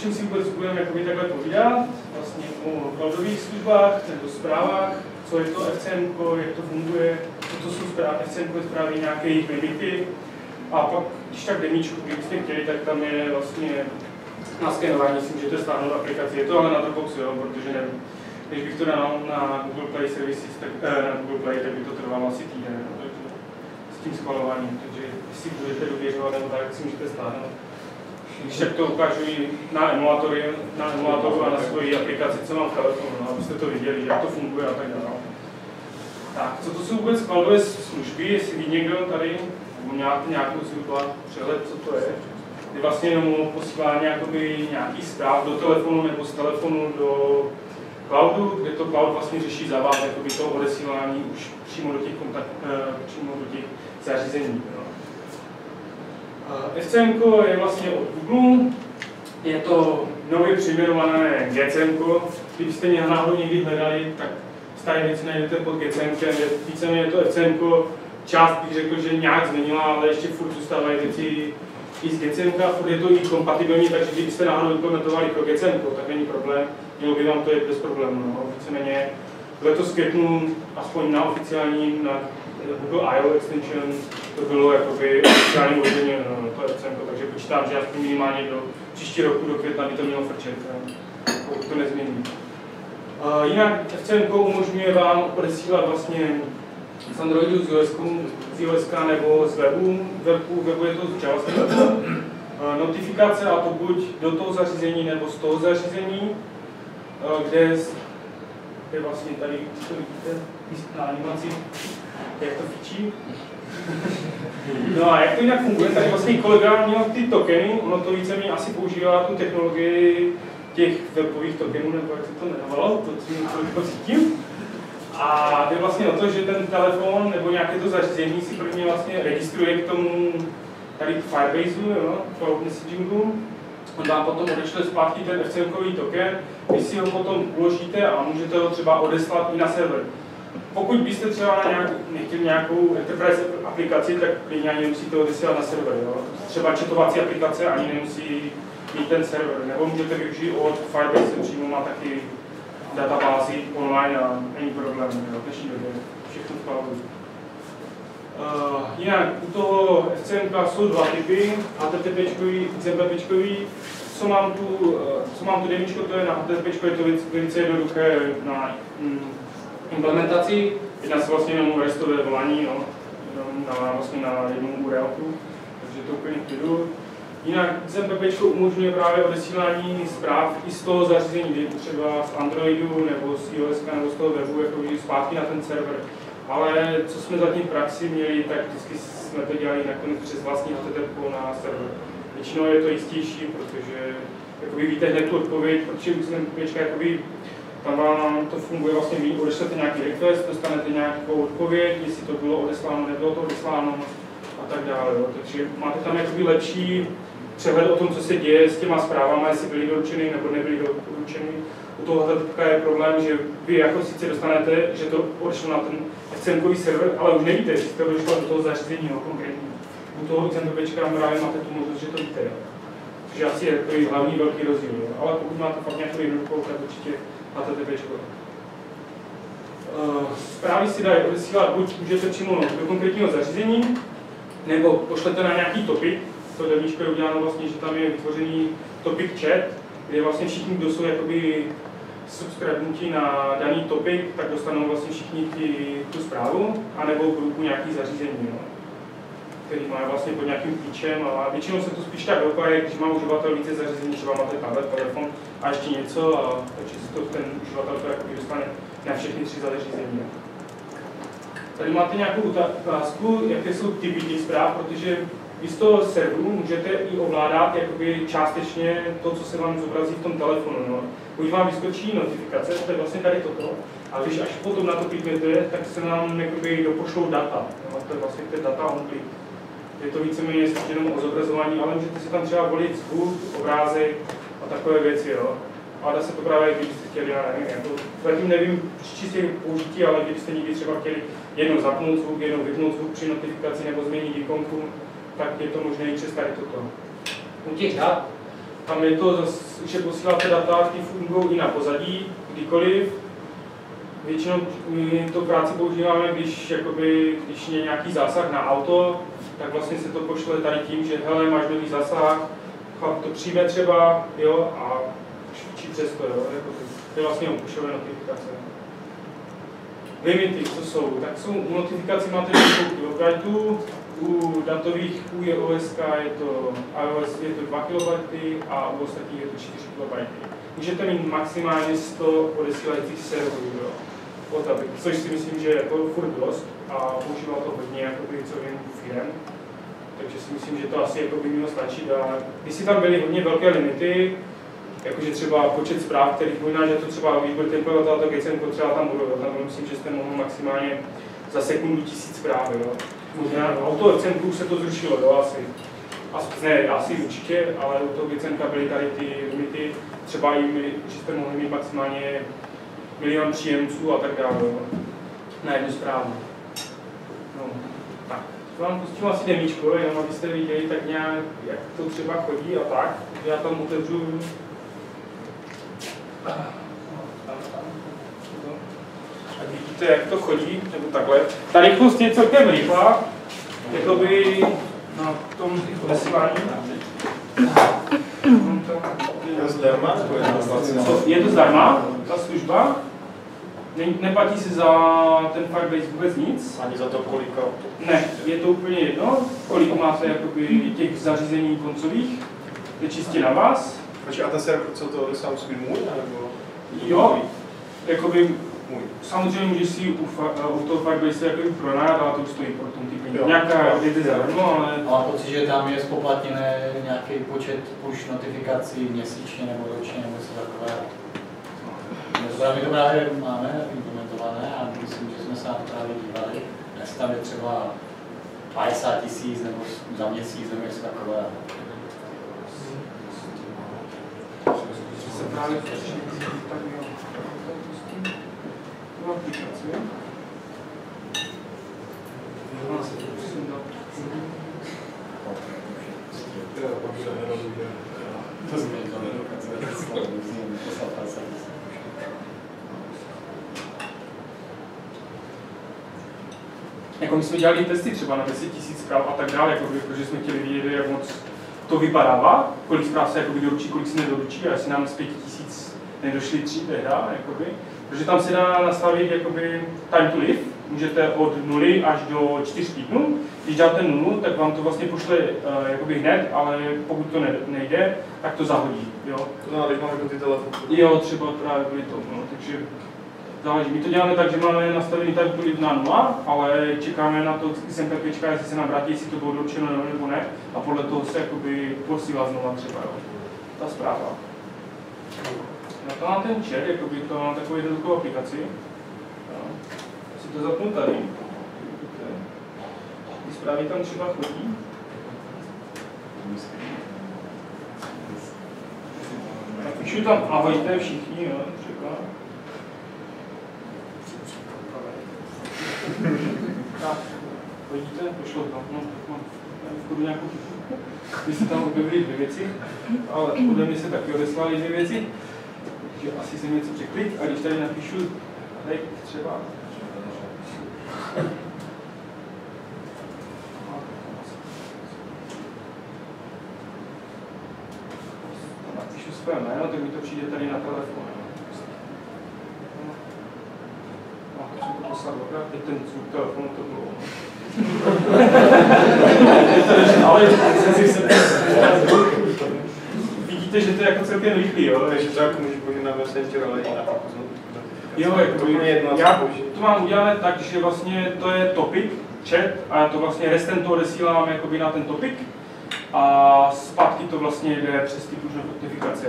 čem si vůbec budeme takhle povídat, vlastně o cloudových službách nebo zprávách, co je to FCM, jak to funguje, co jsou FCM zprávy, nějaké jejich limity. A pak, když tak demíčku, kdybyste chtěli, tak tam je vlastně na skenování, si můžete stáhnout aplikaci. Je to ale na Dropboxu, jo, protože nevím, když bych to dal na Google Play Services, tak, na Google Play, tak by to trvalo asi týden, no, takže s tím schvalováním. Takže jestli budete důvěřovat nebo tak si můžete stáhnout. Když tak to ukážu i na emulátoru a na svoji aplikaci, co mám v telefonu, no, abyste to viděli, jak to funguje a tak dále. Tak, co to jsou vůbec cloudové služby, jestli ví někdo tady, nějakou zhruba přehled, co to je. Je vlastně jenom posílání nějaký zpráv do telefonu nebo z telefonu do cloudu, kde to cloud vlastně řeší za vás to odesílání už přímo do těch zařízení. No. FCM je vlastně od Google, je to nově přejmenované GCM. Kdybyste mě náhodou někdy hledali, tak staré věci najdete pod GCM, víceméně je to FCM. Část bych řekl, že nějak změnila, ale ještě furt zůstávají věci i z GCM, furt je to i kompatibilní, takže kdybyste náhodou implementovali pro GCM, tak není problém, mělo by vám to je bez problémů. No. Víceméně letos květnu, aspoň na oficiálním, na Google I.O. extension, to bylo jakoby oficiální uvedení to FCM, takže počítám, že aspoň minimálně do příští roku, do května by to mělo frčet, pokud to nezmění. Jinak FCM umožňuje vám odesílat vlastně z Androidu, z iOS nebo z webu. Webu je to z JavaScriptu. Notifikace, a to buď do toho zařízení nebo z toho zařízení, kde je vlastně tady, to vidíte, na animaci, jak to fičí. No a jak to jinak funguje, tady vlastně kolega měl ty tokeny, ono to víceméně asi používá tu technologii těch webových tokenů, nebo jak se to jmenovalo, to co cítím. A jde vlastně o to, že ten telefon nebo nějaké to zařízení si prvně vlastně registruje k tomu tady Firebaseu, jo, cloud messagingu. On vám potom odešle zpátky ten FCM-kový token, vy si ho potom uložíte a můžete ho třeba odeslat i na server. Pokud byste třeba nechtěli nějakou enterprise aplikaci, tak klidně ani nemusíte odesílat na server. Jo. Třeba chatovací aplikace ani nemusí mít ten server. Nebo můžete využít od Firebase, přímo má taky databázi online a není problém v dnešní době, všechno v cloudu. Jinak u toho FCM jsou dva typy, HTTP-čkový, XMPP-čkový. Co mám tu demíčko, to je na HTTP, je to velice jednoduché na implementaci. Jedná se vlastně jenom restové volání, no, vlastně na jednu URLku, takže to úplně klidu. Jinak XMPP umožňuje právě odesílání zpráv i z toho zařízení, třeba z Androidu nebo z iOS nebo z toho webu, jakoby zpátky na ten server. Ale co jsme zatím v praxi měli, tak vždycky jsme to dělali nakonec přes vlastní HTTP na server. Většinou je to jistější, protože jakoby víte hned tu odpověď, protože XMPP tam vám to funguje vlastně, vy odešlete nějaký request, dostanete nějakou odpověď, jestli to bylo odesláno, nebylo to odesláno a tak dále. Takže máte tam jakoby lepší přehled o tom, co se děje s těma zprávami, jestli byly doručeny nebo nebyly doručeny. U toho HTTP je problém, že vy jako sice dostanete, že to odešlo na ten FCM-kový server, ale už nevíte, jestli to odešlo do toho zařízení konkrétně. U toho XMPP právě máte tu možnost, že to víte. Což asi je takový hlavní velký rozdíl. Ale pokud máte fakt nějakou jednoduchou, tak určitě HTTP. Zprávy si dají odesílat, buď můžete přímo do konkrétního zařízení, nebo pošlete na nějaký topic. To demíčko je uděláno vlastně, že tam je vytvořený topic chat, kde vlastně všichni, kdo jsou jakoby subscribnutí na daný topic, tak dostanou vlastně všichni tu zprávu, anebo grupu nějakých zařízení, no, který má vlastně pod nějakým klíčem. A většinou se to spíš tak dopadá, když má uživatel více zařízení, třeba máte tablet, telefon a ještě něco, a takže si to ten uživatel to dostane na všechny 3 zařízení. Tady máte nějakou otázku, jaké jsou typy těch zpráv, protože vy z toho serveru můžete i ovládat jakoby částečně to, co se vám zobrazí v tom telefonu. No. Když vám vyskočí notifikace, to je vlastně tady toto, a když až potom na to kliknete, tak se nám jakoby dopošlou data. No. To je vlastně ten data on click. Je to víceméně jenom o zobrazování, ale můžete si tam třeba volit zvuk, obrázek a takové věci. Jo. A dá se to právě, kdybyste chtěli, já nevím, jako, zatím nevím čistě použití, ale kdybyste někdy třeba chtěli jednou zapnout zvuk, jednou vypnout zvuk při notifikaci nebo změnit ikonku, tak je to možné i přes tady toto. U těch dat Tam je to, že posíláte data, ty fungují i na pozadí, kdykoliv. Většinou to práci používáme, když je nějaký zásah na auto, tak vlastně se to pošle tady tím, že hele, máš nový zásah, chlap to přijme třeba, jo, a či přesto, jo, jako to je vlastně opušové notifikace. Limity, co jsou? Tak jsou, u notifikací máte 2 kilobajtů, u datových, u OS je to iOS je to 2 KB a u ostatních je to 4 KB. Můžete mít maximálně 100 odesílajících serverů, jo, což si myslím, že je jako furt dost a používám to hodně co vím firem. Takže si myslím, že to asi by mělo stačit. A když si tam byly hodně velké limity, jakože třeba počet zpráv, kterých možná, že to třeba, když budete implementovat to GCN, třeba tam budou, tam myslím, že jste mohli maximálně za sekundu 1000 zpráv, jo. Možná auto GCN se to zrušilo, jo, asi určitě, ale u toho GCN byly tady ty limity, třeba i že jste mohli mít maximálně 1 000 000 příjemců a tak dále, jo, na jednu zprávu. No, tak. To vám pustím asi demíčko, jenom abyste viděli tak nějak, jak to třeba chodí a tak. Já tam otevřu. Tak vidíte, jak to chodí, nebo takhle. Ta rychlost je celkem rychlá, jakoby na tom odesílání. Je to zdarma? Je to zdarma, ta služba. Neplatí si za ten Firebase vůbec nic. Ani za to, kolika? Ne, je to úplně jedno, kolik máte těch zařízení koncových, je čistě na vás. Počkej, a ten server, co to sám svůj můj, nebo? Jo, jakoby, můj. samozřejmě můžeš si u toho Firebase pronajat, ale to už stojí pro tom ty peníze. Nějaká věci zadarmo, ale... Mám pocit, že tam je spoplatněné nějaký počet push notifikací měsíčně nebo ročně, nebo něco takové. My to právě máme implementované a myslím, že jsme se na to právě dívali. Dnes tam je třeba 50 000 nebo za měsíc nebo něco takové. Se právě tak jo. Tu aplikaci. Ona se to musím dát. To změní to nedokáže. Jako my jsme dělali testy třeba na 10 000 zpráv a tak dále, protože jsme chtěli vidět, jak moc to vypadává, kolik zpráv se doručí, kolik se nedoručí, a jestli nám z 5 000 nedošly 3 tehda, protože tam se dá nastavit time to live, můžete od 0 až do 4 týdnů. Když dáte 0, tak vám to vlastně pošle hned, ale pokud to nejde, tak to zahodí. Jo? No, teď máme ty telefony. Jo, třeba právě kvůli tomu, no, takže záleží. My to děláme tak, že máme nastavený time to live na 0, ale čekáme na to SMPPčka, jestli se nám vrátí, jestli to bylo doručeno nebo ne, a podle toho se posílá znova třeba, jo, ta zpráva. Na to mám ten chat, to mám takovou jednoduchou aplikaci. Si to zapnu tady. Ty zprávy tam třeba chodí. Napíšu tam ahojte všichni, jo, třeba. Tak, chodíte, pošlo to. No, budu nějakou chybu. Vy jste tam objevili 2 věci, ale podle mě se taky odeslali 2 věci. Takže asi jsem něco překlik, a když tady napíšu like třeba. Napíšu své jméno, tak mi to přijde tady na telefon. A jsem to poslal dvakrát, teď ten zvuk telefonu to bylo. Ale vidíte, že to je jako celkem rychlý, jo? Takže to jako můžeš použít na Messenger, ale i na Fokus. Jo, já to mám udělané tak, že vlastně to je topic, chat, a já to vlastně restem to odesílám na ten topic a zpátky to vlastně jde přes ty push notifikace.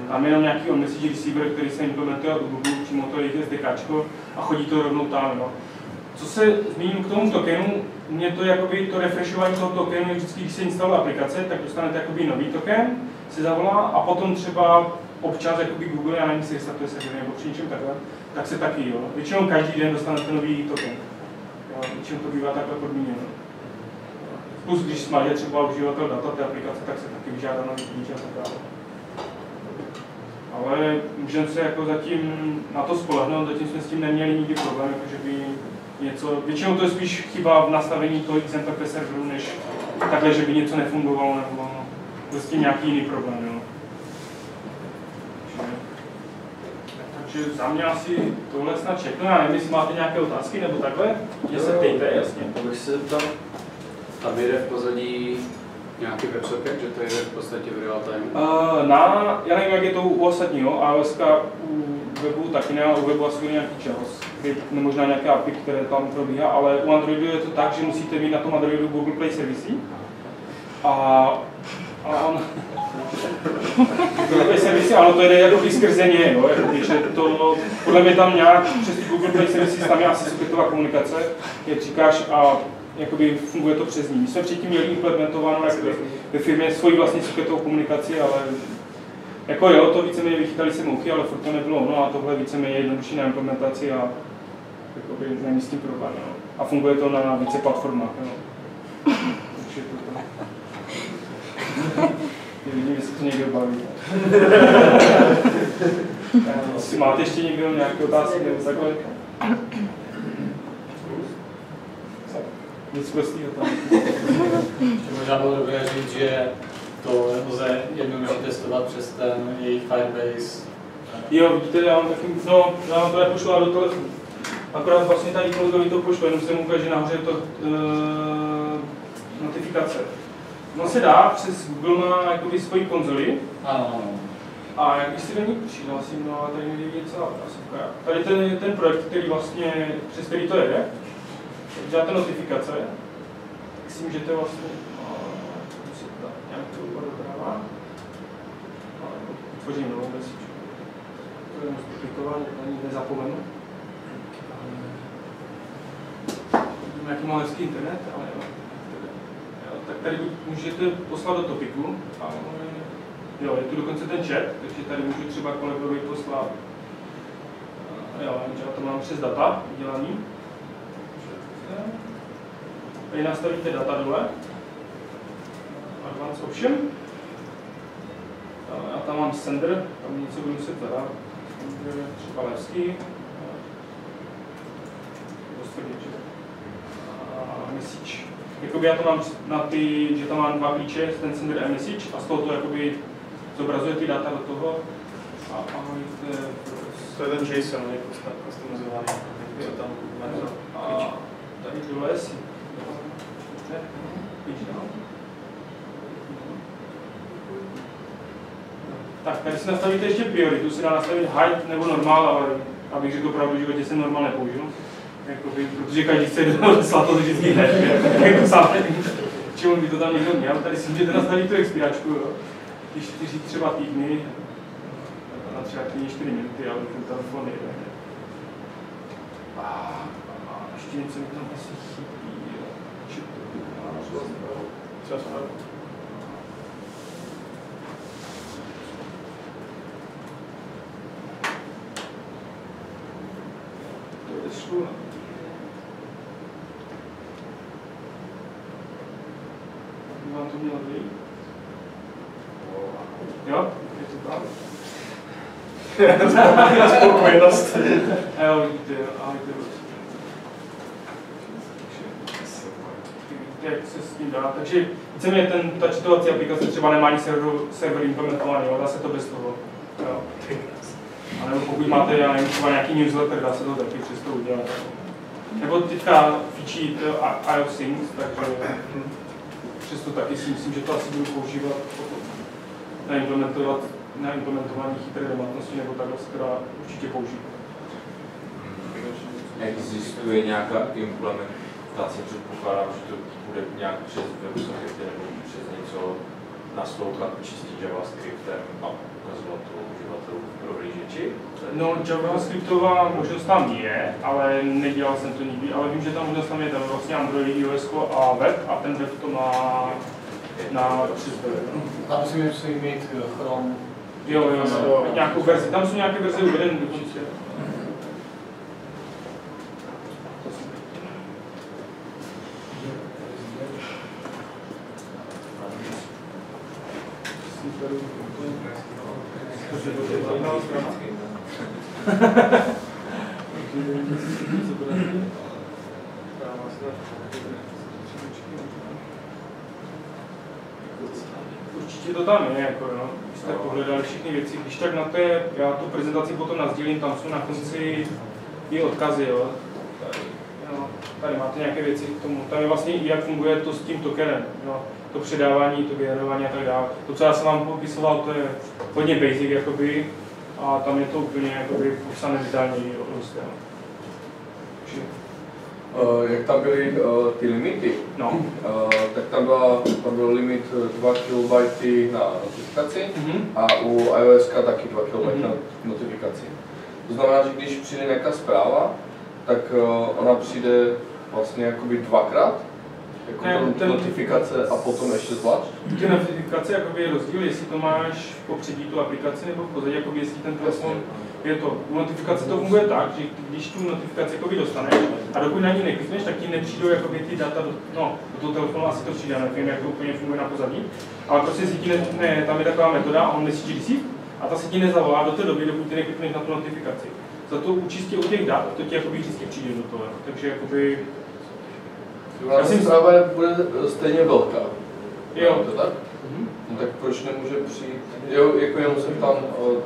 Tam je jenom nějaký on-message receiver, který se implementuje od Google, přímo to je SDKčko a chodí to rovnou tam. No. Co se zmíním k tomu tokenu, mě to to refreshování toho tokenu je vždycky, když se instaluje aplikace, tak dostanete nový token, se zavolá a potom třeba občas Google, já nevím, jestli restartuje server nebo při něčem takhle, tak se taky, jo. Většinou každý den dostanete nový token. Jo, většinou to bývá takhle podmíněno. Plus když smaží třeba uživatel data té aplikace, tak se taky vyžádá nový klíč a tak dále. Ale můžeme se jako zatím na to spolehnout, zatím jsme s tím neměli nikdy problém, jakože by něco, většinou to je spíš chyba v nastavení toho XMPP serveru, než takhle, že by něco nefungovalo, nebo prostě nějaký jiný problém, jo. Takže za mě asi tohle snad všechno, já nevím, jestli máte nějaké otázky nebo takhle, mě se ptejte, jasně. Abych se zeptal, tam jde v pozadí nějaký websocket, že to je v podstatě v real time? Já nevím, jak je to u ostatního, iOS-ka u webu taky ne, ale u webu asi nějaký JavaScript, nebo možná nějaké API, které tam probíhá, ale u Androidu je to tak, že musíte mít na tom Androidu Google Play Services. Google Play Services, ano, to jde jako skrze ně, jo, jakoby, že to, podle mě tam nějak přes Google Play Services, tam je asi sokettová komunikace, jak říkáš, a jakoby funguje to přes ní. My jsme předtím měli implementovanou ve firmě svoji vlastní soketovou komunikaci, ale jako jo, to víceméně vychytali se mouchy, ale furt to nebylo ono a tohle víceméně jednodušší na implementaci a jakoby není s tím problém, jo. A funguje to na více platformách, jo. Takže to. Vidím, jestli to někdo baví. Máte ještě někdo nějaké otázky nebo takhle? Nic prostýho tam. Možná bylo dobré říct, že to lze jednoduše testovat přes ten jejich Firebase. Jo, vidíte, já vám to nepošlu do telefonu. Akorát vlastně tady kolegovi to pošlo, jenom se mu ukáže nahoře to notifikace. No se dá, přes Google má jakoby svoji konzoli. Ano. A jak když si do ní přihlásím, no a tady mi vidí celá obrazovka. Tady ten projekt, který vlastně, přes který to jede, děláte notifikace, tak si můžete vlastně, musíte dát nějakou odebrávat. Utvořím novou mesičku. To je moc komplikované, ani nezapomenu. Vidím, jaký má hezký internet, ale tak tady můžete poslat do topiku, ale jo, je tu dokonce ten chat, takže tady můžu třeba kolegovi poslat, jo, já to mám přes data udělaný. Tady nastavíte data dole, Advanced Option, já tam mám sender, tam něco budu muset zadat, třeba levský, message. Jakoby já to mám na ty, že tam mám dva klíče, ten sender a message, a z toho to jakoby zobrazuje ty data do toho. To je ten JSON, je customizovaný, co tam má. A tady dole si. Tak, tady si nastavíte ještě prioritu, si dá nastavit hide nebo normál, ale abych řekl pravdu, v životě jsem normál nepoužil. Jakoby, protože každý chce doslat to vždycky hned, jako sám nevím, čemu by to tam někdo měl. Tady si můžete nastavit tu expiračku, jo. Když 4 třeba týdny, na třeba 4 minuty, ale ten telefon jede. A ještě něco mi tam asi chybí, jo. Třeba zprávu. To je škoda. Vám to mělo vyjít? Jo? Je to tak? Spokojenost. Jo, vidíte, ale to je jak se s tím dá. Takže víceméně ta čitovací aplikace třeba nemá ani server implementovaný, dá se to bez toho. Jo. A nebo pokud máte, já nevím, třeba nějaký newsletter, dá se to taky přes to udělat. Nebo teďka fičí iOS Things, takže přesto taky si myslím, že to asi budu používat na implementování chytré domácnosti, nebo takhle se teda určitě použít. Existuje nějaká implementace, předpokládám, že to bude nějak přes websockety nebo přes něco naslouchat čistý JavaScriptem a ukazovat to uživatelům v prohlížeči? No, JavaScriptová možnost tam je, ale nedělal jsem to nikdy, ale vím, že tam možnost tam je tam vlastně Android, iOS a web, a ten web to má na přístroje. A musíme mít Chrome. Jo, nějakou verzi, tam jsou nějaké verze uvedené určitě. Určitě to tam je, jako jo. Když jste pohledali všechny věci, když tak na té, já tu prezentaci potom nasdílím, tam jsou na konci i odkazy, jo. Tady máte nějaké věci k tomu, tam je vlastně i jak funguje to s tím tokenem, jo. To předávání, to generování a tak dále. To, co já jsem vám popisoval, to je hodně basic, jakoby, a tam je to úplně jakoby popsané detailněji. Jak tam byly ty limity, no. Tak tam byl limit 2 KB na notifikaci a u iOS taky 2 KB na notifikaci. To znamená, že když přijde nějaká zpráva, tak ona přijde vlastně jakoby dvakrát, jako ne, notifikace a potom ještě zvlášť. Ty notifikace jakoby je rozdíl, jestli to máš v popředí tu aplikaci nebo v pozadí, jakoby jestli ten telefon je to. U notifikace to funguje tak, že když tu notifikaci jakoby dostaneš a dokud na ní neklikneš, tak ti nepřijdou jakoby ty data do toho telefonu, asi to přijde, nevím, jak to úplně funguje na pozadí. Ale prostě si ti ne, tam je taková metoda, on message receive a ta se ti nezavolá do té doby, dokud ty neklikneš na tu notifikaci. Za to čistě u těch dat, to ti jakoby vždycky přijde do toho, takže jakoby... Zpráva bude stejně velká. Jo. To tak? No tak proč nemůže přijít, jo, jako jenom se tam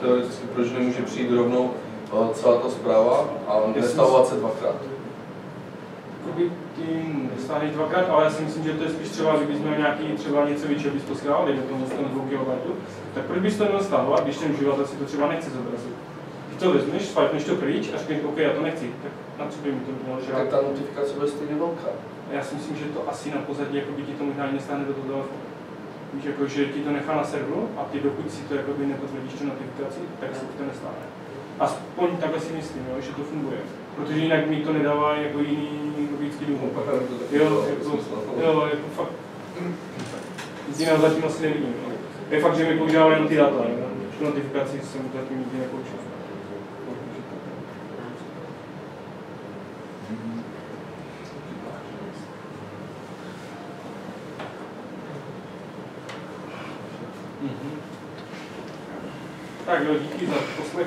teoreticky, proč nemůže přijít rovnou celá ta zpráva a nestahovat se dvakrát? Jakoby tím nestáhneš dvakrát, ale já si myslím, že to je spíš třeba, kdybys měl nějaký třeba něco většího bys posílal, dejme tomu z 2 KB, tak proč bys to měl stahovat, když ten uživatel si to třeba nechce zobrazit? Když to vezmeš, swipeneš to pryč a řekneš, OK, já to nechci, tak na co by mi to mělo žádat? Tak ta notifikace bude stejně velká. Já si myslím, že to asi na pozadí jako by ti to možná ani nestáhne do toho telefonu. Víš, jako, že ti to nechá na serveru a ty dokud si to jakoby nepotvrdíš tu notifikaci, tak se ti to nestáhne. Aspoň takhle si myslím, jo, že to funguje. Protože jinak mi to nedává jako jiný logický důvod. Jo, jako fakt. Nic jiného zatím asi nevidím. Jo. Je fakt, že mi používá jenom ty data. Jo. Tu notifikaci jsem zatím nikdy nepoužil. Tak jo, díky za poslech.